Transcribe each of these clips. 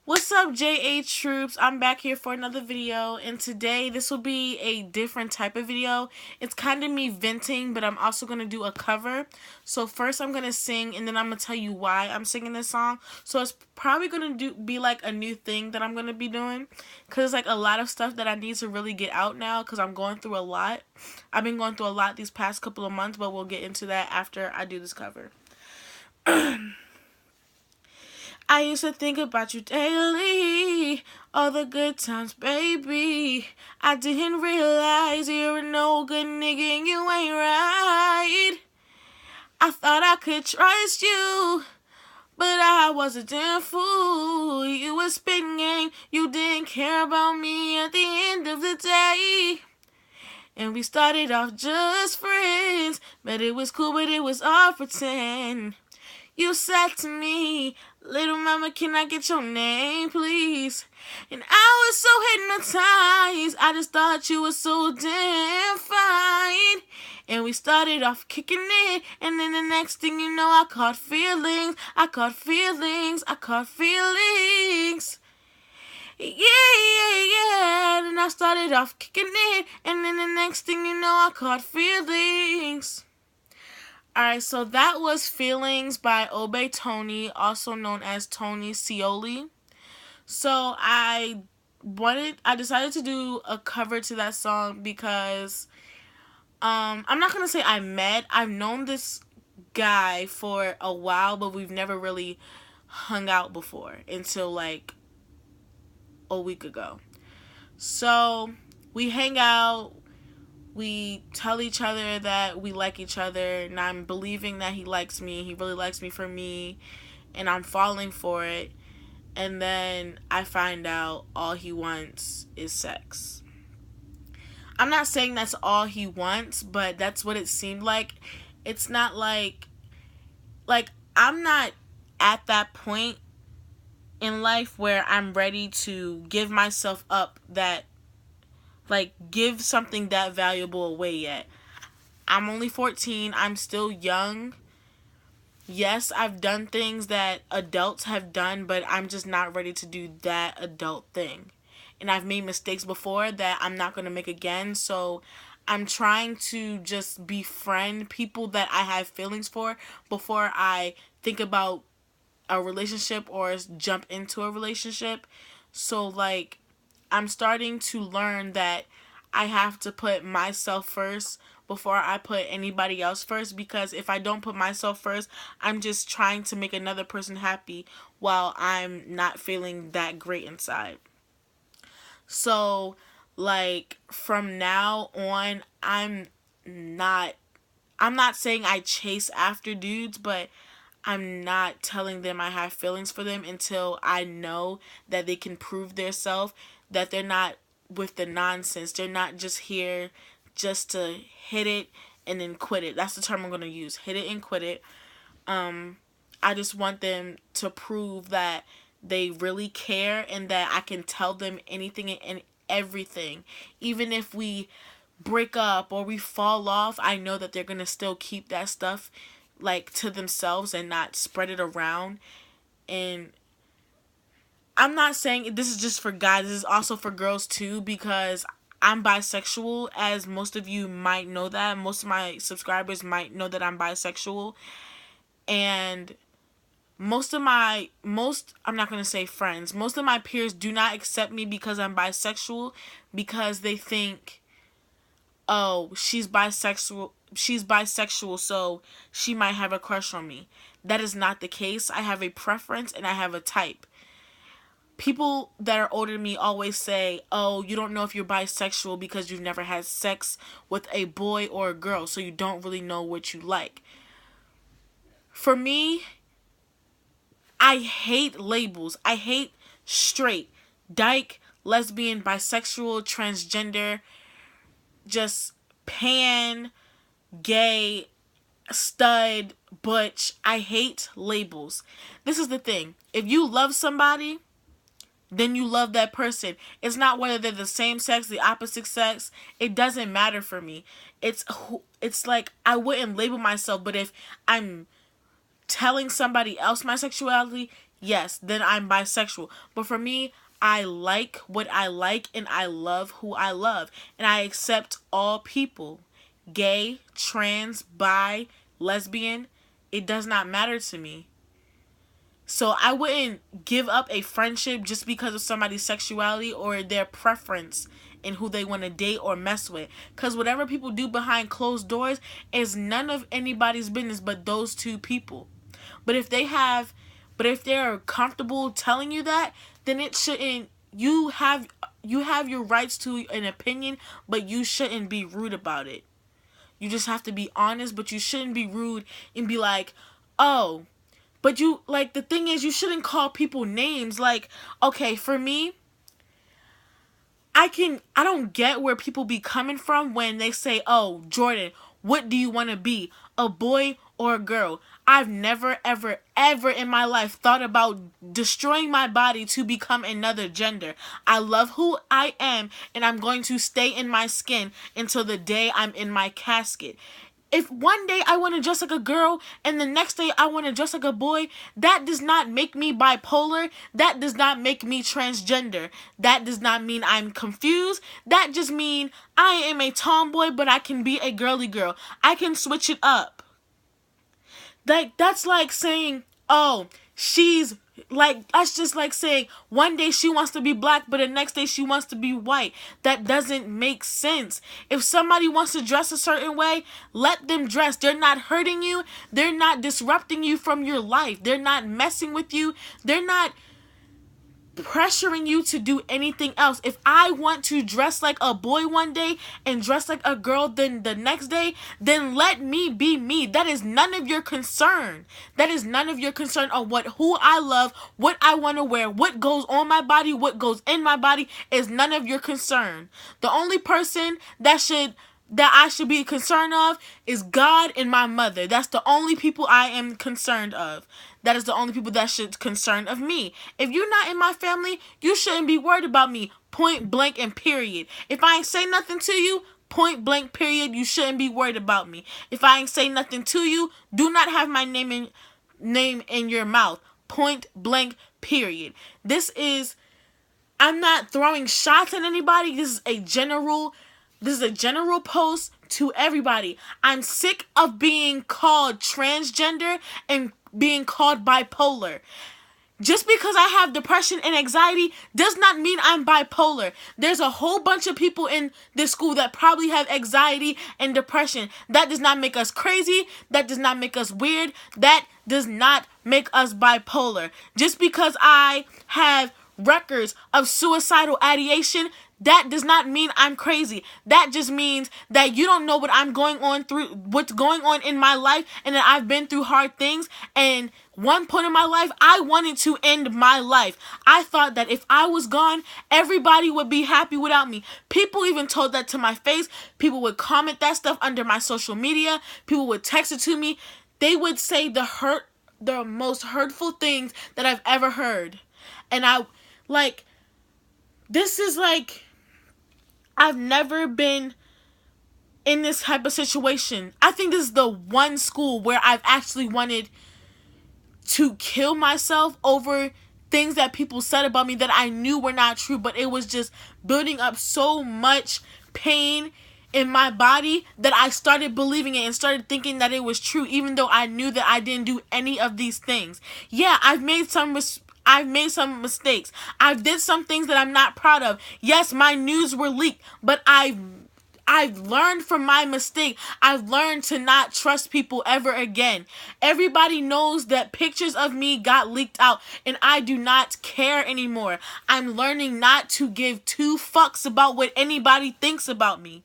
What's up, JA troops? I'm back here for another video, and today this will be a different type of video. It's kind of me venting, but I'm also going to do a cover. So first I'm going to sing, and then I'm going to tell you why I'm singing this song. So it's probably going to be like a new thing that I'm going to be doing, because like a lot of stuff that I need to really get out now, because I'm going through a lot. I've been going through a lot these past couple of months, but we'll get into that after I do this cover. I used to think about you daily, all the good times, baby. I didn't realize you're a no good nigga and you ain't right. I thought I could trust you, but I was a damn fool. You was spitting game, you didn't care about me at the end of the day. And we started off just friends, but it was cool, but it was all pretend. You said to me, little mama, can I get your name, please? And I was so hypnotized, I just thought you were so damn fine. And we started off kicking it, and then the next thing you know, I caught feelings, I caught feelings, I caught feelings. Yeah. And I started off kicking it, and then the next thing you know, I caught feelings. Alright, so that was Feelingz by Obey Tony, also known as Tony Scioli. So I decided to do a cover to that song because I'm not gonna say I've known this guy for a while, but we've never really hung out before until like a week ago. So we hang out. We tell each other that we like each other, and I'm believing that he likes me. He really likes me for me, and I'm falling for it. And then I find out all he wants is sex. I'm not saying that's all he wants, but that's what it seemed like. It's not like I'm not at that point in life where I'm ready to give myself up give something that valuable away yet. I'm only 14. I'm still young. Yes, I've done things that adults have done, but I'm just not ready to do that adult thing. And I've made mistakes before that I'm not going to make again. So I'm trying to just befriend people that I have feelings for before I think about a relationship or jump into a relationship. So I'm starting to learn that I have to put myself first before I put anybody else first, because if I don't put myself first, I'm just trying to make another person happy while I'm not feeling that great inside. So from now on, I'm not saying I chase after dudes, but I'm not telling them I have feelings for them until I know that they can prove themselves, that they're not with the nonsense. They're not just here just to hit it and then quit it. That's the term I'm going to use. Hit it and quit it. I just want them to prove that they really care and that I can tell them anything and everything. Even if we break up or we fall off, I know that they're going to still keep that stuff to themselves and not spread it around. And I'm not saying this is just for guys, this is also for girls too, because I'm bisexual, as most of you might know that. Most of my subscribers might know that I'm bisexual. And I'm not going to say friends, most of my peers do not accept me because I'm bisexual, because they think, oh, she's bisexual, so she might have a crush on me. That is not the case. I have a preference and I have a type. People that are older than me always say, oh, you don't know if you're bisexual because you've never had sex with a boy or a girl, so you don't really know what you like. For me, I hate labels. I hate straight, dyke, lesbian, bisexual, transgender, just pan, gay, stud, butch. I hate labels. This is the thing. If you love somebody, then you love that person. It's not whether they're the same sex, the opposite sex. It doesn't matter for me. It's like I wouldn't label myself, but if I'm telling somebody else my sexuality, yes, then I'm bisexual. But for me, I like what I like and I love who I love. And I accept all people. Gay, trans, bi, lesbian, it does not matter to me. So I wouldn't give up a friendship just because of somebody's sexuality or their preference in who they want to date or mess with. Because whatever people do behind closed doors is none of anybody's business but those two people. But if they're comfortable telling you that, then it shouldn't. You have your rights to an opinion, but you shouldn't be rude about it. You just have to be honest, but you shouldn't be rude and be like, oh, but you, like, the thing is, you shouldn't call people names. Like, okay, for me, I don't get where people be coming from when they say, oh, Jordan, what do you want to be? A boy or a girl? I've never, ever, ever in my life thought about destroying my body to become another gender. I love who I am, and I'm going to stay in my skin until the day I'm in my casket. If one day I want to dress like a girl and the next day I want to dress like a boy, that does not make me bipolar. That does not make me transgender. That does not mean I'm confused. That just means I am a tomboy, but I can be a girly girl. I can switch it up. Like, that's like saying, oh, she's like, that's just like saying one day she wants to be black, but the next day she wants to be white. That doesn't make sense. If somebody wants to dress a certain way, let them dress. They're not hurting you. They're not disrupting you from your life. They're not messing with you. They're not pressuring you to do anything else. If I want to dress like a boy one day and dress like a girl then the next day, then let me be me. That is none of your concern. That is none of your concern on who I love, what I want to wear, what goes on my body, what goes in my body is none of your concern. The only person that I should be concerned of is God and my mother. That's the only people I am concerned of. That is the only people that should concern of me. If you're not in my family, you shouldn't be worried about me. Point blank and period. If I ain't say nothing to you, point blank period, you shouldn't be worried about me. If I ain't say nothing to you, do not have my name in your mouth. Point blank period. I'm not throwing shots at anybody. This is a general post to everybody. I'm sick of being called transgender and being called bipolar. Just because I have depression and anxiety does not mean I'm bipolar. There's a whole bunch of people in this school that probably have anxiety and depression. That does not make us crazy. That does not make us weird. That does not make us bipolar. Just because I have records of suicidal ideation, that does not mean I'm crazy. That just means that you don't know what's going on in my life, and that I've been through hard things. And one point in my life, I wanted to end my life. I thought that if I was gone, everybody would be happy without me. People even told that to my face. People would comment that stuff under my social media. People would text it to me. They would say the most hurtful things that I've ever heard. And this is like, I've never been in this type of situation. I think this is the one school where I've actually wanted to kill myself over things that people said about me that I knew were not true, but it was just building up so much pain in my body that I started believing it and started thinking that it was true, even though I knew that I didn't do any of these things. Yeah, I've made some mistakes. I've did some things that I'm not proud of. Yes, my news were leaked, but I've learned from my mistake. I've learned to not trust people ever again. Everybody knows that pictures of me got leaked out, and I do not care anymore. I'm learning not to give two fucks about what anybody thinks about me.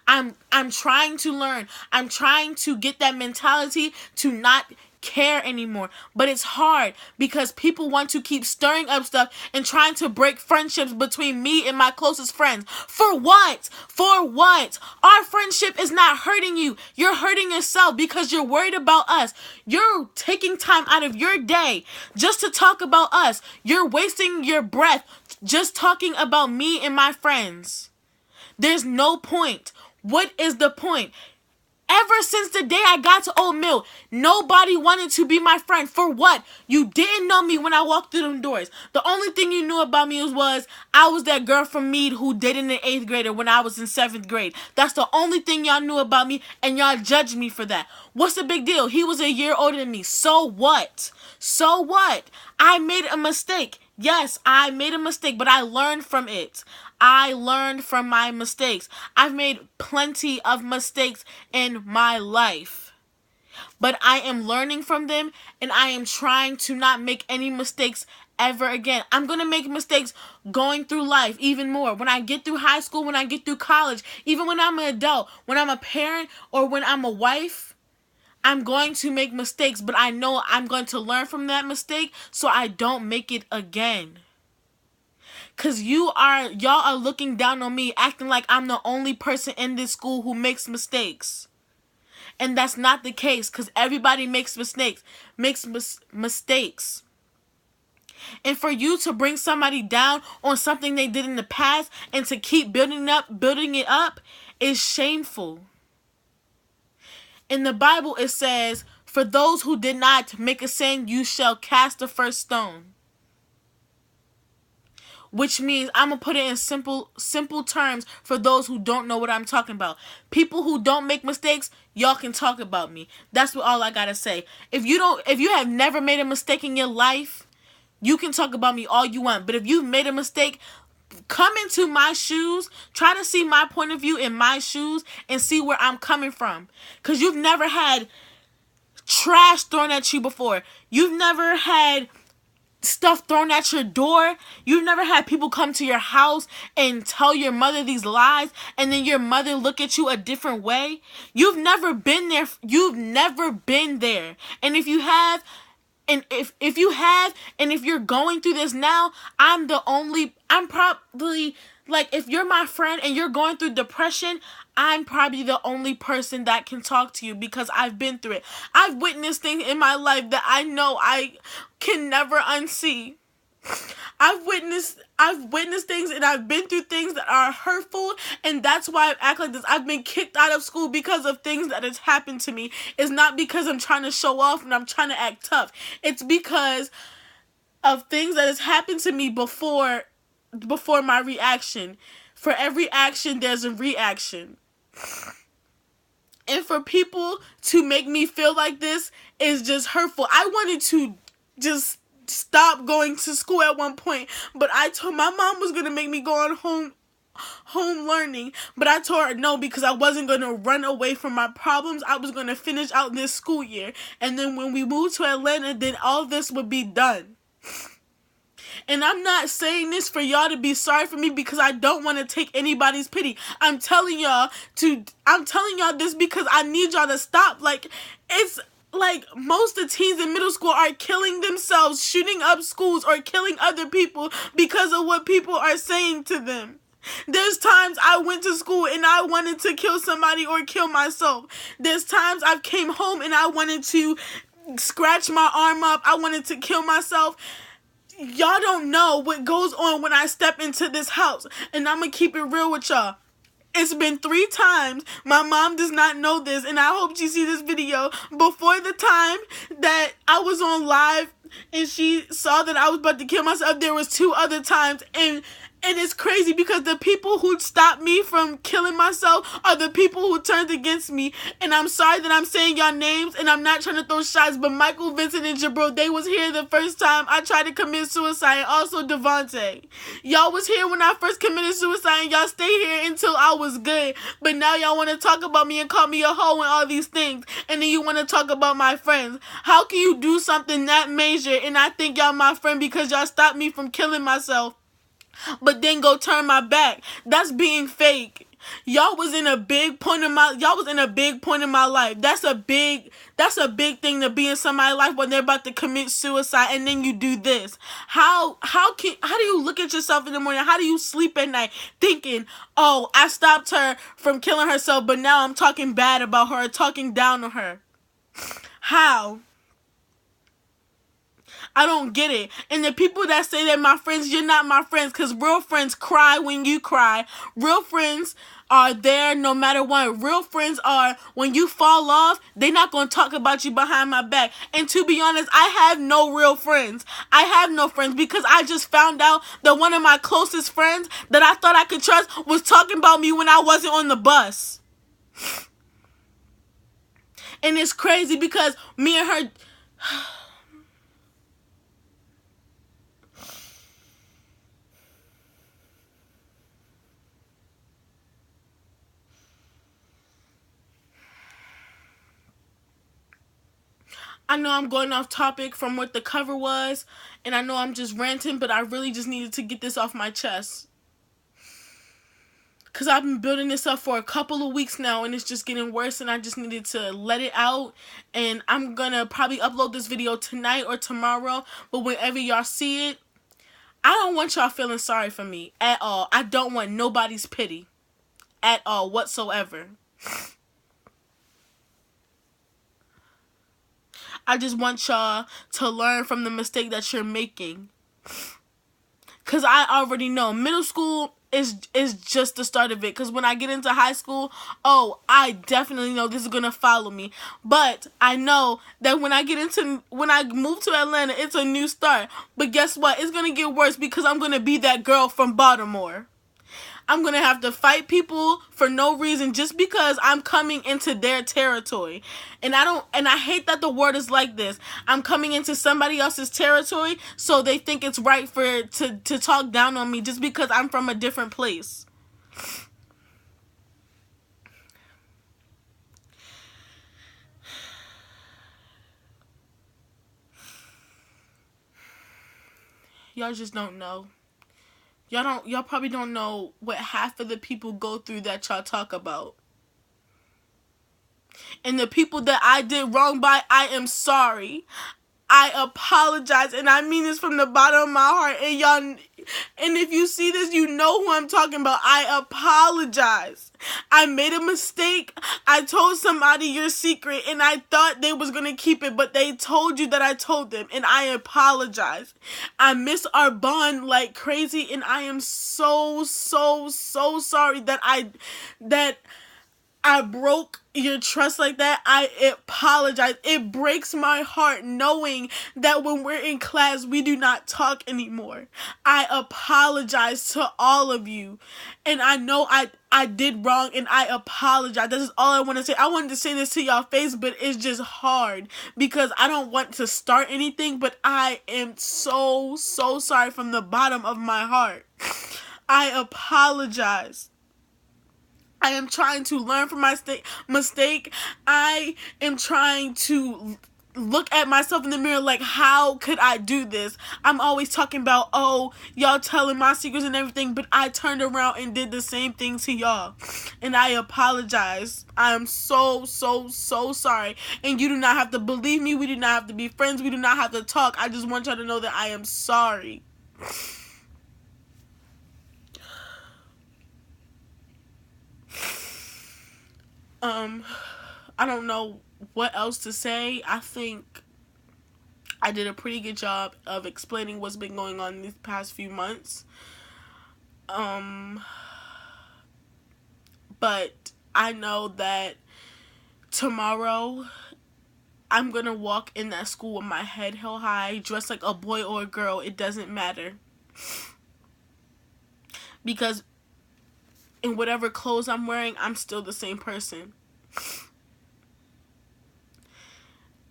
I'm trying to learn. I'm trying to get that mentality to not care anymore, but it's hard because people want to keep stirring up stuff and trying to break friendships between me and my closest friends. For what? Our friendship is not hurting you. You're hurting yourself because you're worried about us. You're taking time out of your day just to talk about us. You're wasting your breath just talking about me and my friends. There's no point. What is the point? Ever since the day I got to Old Mill, nobody wanted to be my friend. For what? You didn't know me when I walked through them doors. The only thing you knew about me was I was that girl from Meade who dated an 8th grader when I was in 7th grade. That's the only thing y'all knew about me, and y'all judged me for that. What's the big deal? He was a year older than me. So what? So what? I made a mistake. Yes, I made a mistake, but I learned from it. I learned from my mistakes. I've made plenty of mistakes in my life, but I am learning from them, and I am trying to not make any mistakes ever again. I'm going to make mistakes going through life even more. When I get through high school, when I get through college, even when I'm an adult, when I'm a parent, or when I'm a wife, I'm going to make mistakes, but I know I'm going to learn from that mistake so I don't make it again. Cause y'all are looking down on me, acting like I'm the only person in this school who makes mistakes. And that's not the case, cause everybody makes mistakes. Mistakes. And for you to bring somebody down on something they did in the past and to keep building it up is shameful. In the Bible it says, for those who did not make a sin, you shall cast the first stone. Which means, I'm going to put it in simple terms for those who don't know what I'm talking about. People who don't make mistakes, y'all can talk about me. That's what all I got to say. If you have never made a mistake in your life, you can talk about me all you want. But if you've made a mistake, come into my shoes, try to see my point of view in my shoes, and see where I'm coming from. Because you've never had trash thrown at you before. You've never had stuff thrown at your door. You've never had people come to your house and tell your mother these lies, and then your mother look at you a different way. You've never been there. You've never been there. And if you have, and if you have, and if you're going through this now, I'm probably, like, if you're my friend and you're going through depression, I'm probably the only person that can talk to you because I've been through it. I've witnessed things in my life that I know I can never unsee. I've witnessed things, and I've been through things that are hurtful, and that's why I act like this. I've been kicked out of school because of things that has happened to me. It's not because I'm trying to show off and I'm trying to act tough. It's because of things that has happened to me before my reaction. For every action, there's a reaction. And for people to make me feel like this is just hurtful. I wanted to just stop going to school at one point, but I told my mom was going to make me go on home learning, but I told her no, because I wasn't going to run away from my problems. I was going to finish out this school year, and then when we moved to Atlanta, then all this would be done. And I'm not saying this for y'all to be sorry for me, because I don't want to take anybody's pity. I'm telling y'all this because I need y'all to stop. Like, it's like most of the teens in middle school are killing themselves, shooting up schools, or killing other people because of what people are saying to them. There's times I went to school and I wanted to kill somebody or kill myself. There's times I've came home and I wanted to scratch my arm up. I wanted to kill myself. Y'all don't know what goes on when I step into this house. And I'm going to keep it real with y'all. It's been 3 times. My mom does not know this, and I hope she sees this video. Before the time that I was on live and she saw that I was about to kill myself, there was 2 other times, and it's crazy because the people who stopped me from killing myself are the people who turned against me. And I'm sorry that I'm saying y'all names, and I'm not trying to throw shots, but Michael, Vincent, and Jabril, they was here the first time I tried to commit suicide, and also Devontae. Y'all was here when I first committed suicide, and y'all stay here until I was good. But now y'all want to talk about me and call me a hoe and all these things, and then you want to talk about my friends. How can you do something that major and I think y'all my friend because y'all stopped me from killing myself, but then go turn my back? That's being fake. Y'all was in a big point in my life. That's a big thing to be in somebody's life when they're about to commit suicide, and then you do this. How do you look at yourself in the morning? How do you sleep at night thinking, oh, I stopped her from killing herself, but now I'm talking bad about her, talking down on her? How? I don't get it. And the people that say they're my friends, you're not my friends, because real friends cry when you cry. Real friends are there no matter what. Real friends are, when you fall off, they're not going to talk about you behind my back. And to be honest, I have no real friends. I have no friends, because I just found out that one of my closest friends that I thought I could trust was talking about me when I wasn't on the bus. And it's crazy because me and her... I know I'm going off topic from what the cover was, and I know I'm just ranting, but I really just needed to get this off my chest. Because I've been building this up for a couple of weeks now, and it's just getting worse, and I just needed to let it out. And I'm going to probably upload this video tonight or tomorrow, but whenever y'all see it, I don't want y'all feeling sorry for me at all. I don't want nobody's pity at all whatsoever. I just want y'all to learn from the mistake that you're making. Because I already know middle school is just the start of it. Because when I get into high school, oh, I definitely know this is going to follow me. But I know that when I move to Atlanta, it's a new start. But guess what? It's going to get worse because I'm going to be that girl from Baltimore. I'm going to have to fight people for no reason just because I'm coming into their territory. And I hate that the word is like this. I'm coming into somebody else's territory, so they think it's right to talk down on me just because I'm from a different place. Y'all just don't know. Y'all probably don't know what half of the people go through that y'all talk about. And the people that I did wrong by, I am sorry. I apologize, and I mean this from the bottom of my heart. And y'all, and if you see this, you know who I'm talking about. I apologize. I made a mistake. I told somebody your secret, and I thought they was gonna keep it, but they told you that I told them, and I apologize. I miss our bond like crazy, and I am so sorry that I broke your trust like that. I apologize. It breaks my heart knowing that when we're in class, we do not talk anymore. I apologize to all of you. And I know I did wrong, and I apologize. This is all I want to say. I wanted to say this to y'all face, but it's just hard because I don't want to start anything, but I am so sorry from the bottom of my heart. I apologize. I am trying to learn from my mistake. I am trying to look at myself in the mirror like, how could I do this? I'm always talking about, oh, y'all telling my secrets and everything, but I turned around and did the same thing to y'all. And I apologize. I am so sorry. And you do not have to believe me. We do not have to be friends. We do not have to talk. I just want y'all to know that I am sorry. I don't know what else to say. I think I did a pretty good job of explaining what's been going on these past few months. But I know that tomorrow I'm gonna walk in that school with my head held high, dressed like a boy or a girl. It doesn't matter. Because in whatever clothes I'm wearing, I'm still the same person.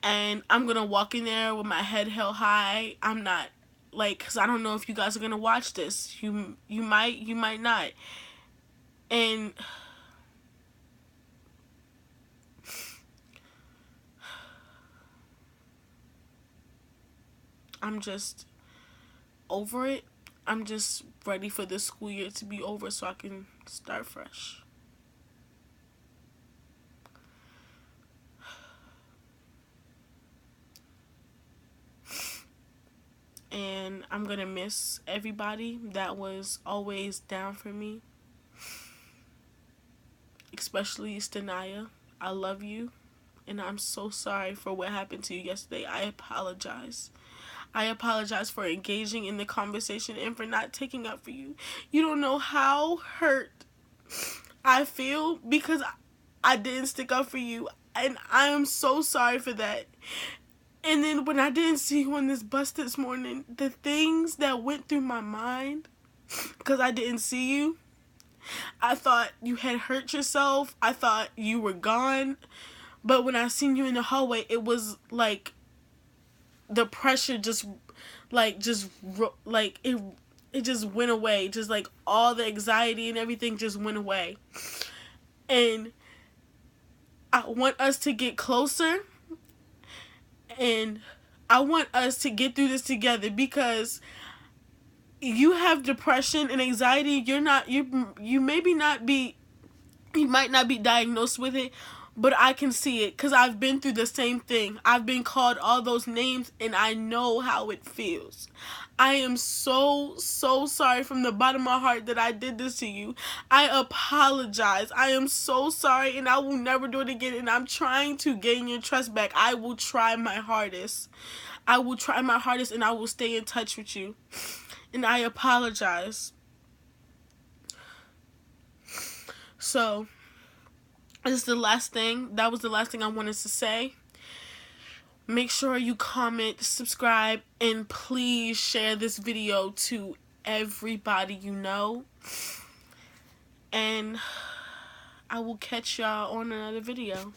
And I'm gonna walk in there with my head held high. I'm not, like, because I don't know if you guys are gonna watch this. You might not. And I'm just over it. I'm just ready for this school year to be over so I can start fresh. And I'm going to miss everybody that was always down for me. Especially Stanaya. I love you. And I'm so sorry for what happened to you yesterday. I apologize. I apologize for engaging in the conversation and for not taking up for you. You don't know how hurt I feel because I didn't stick up for you. And I am so sorry for that. And then when I didn't see you on this bus this morning, the things that went through my mind because I didn't see you, I thought you had hurt yourself. I thought you were gone. But when I seen you in the hallway, it was like the pressure just it just went away. Just like all the anxiety and everything just went away. And I want us to get closer. And I want us to get through this together because you have depression and anxiety. You might not be diagnosed with it, but I can see it because I've been through the same thing. I've been called all those names and I know how it feels. I am so sorry from the bottom of my heart that I did this to you. I apologize. I am so sorry and I will never do it again, and I'm trying to gain your trust back. I will try my hardest. I will try my hardest and I will stay in touch with you. And I apologize. So, this is the last thing. That was the last thing I wanted to say. Make sure you comment, subscribe, and please share this video to everybody you know. And I will catch y'all on another video.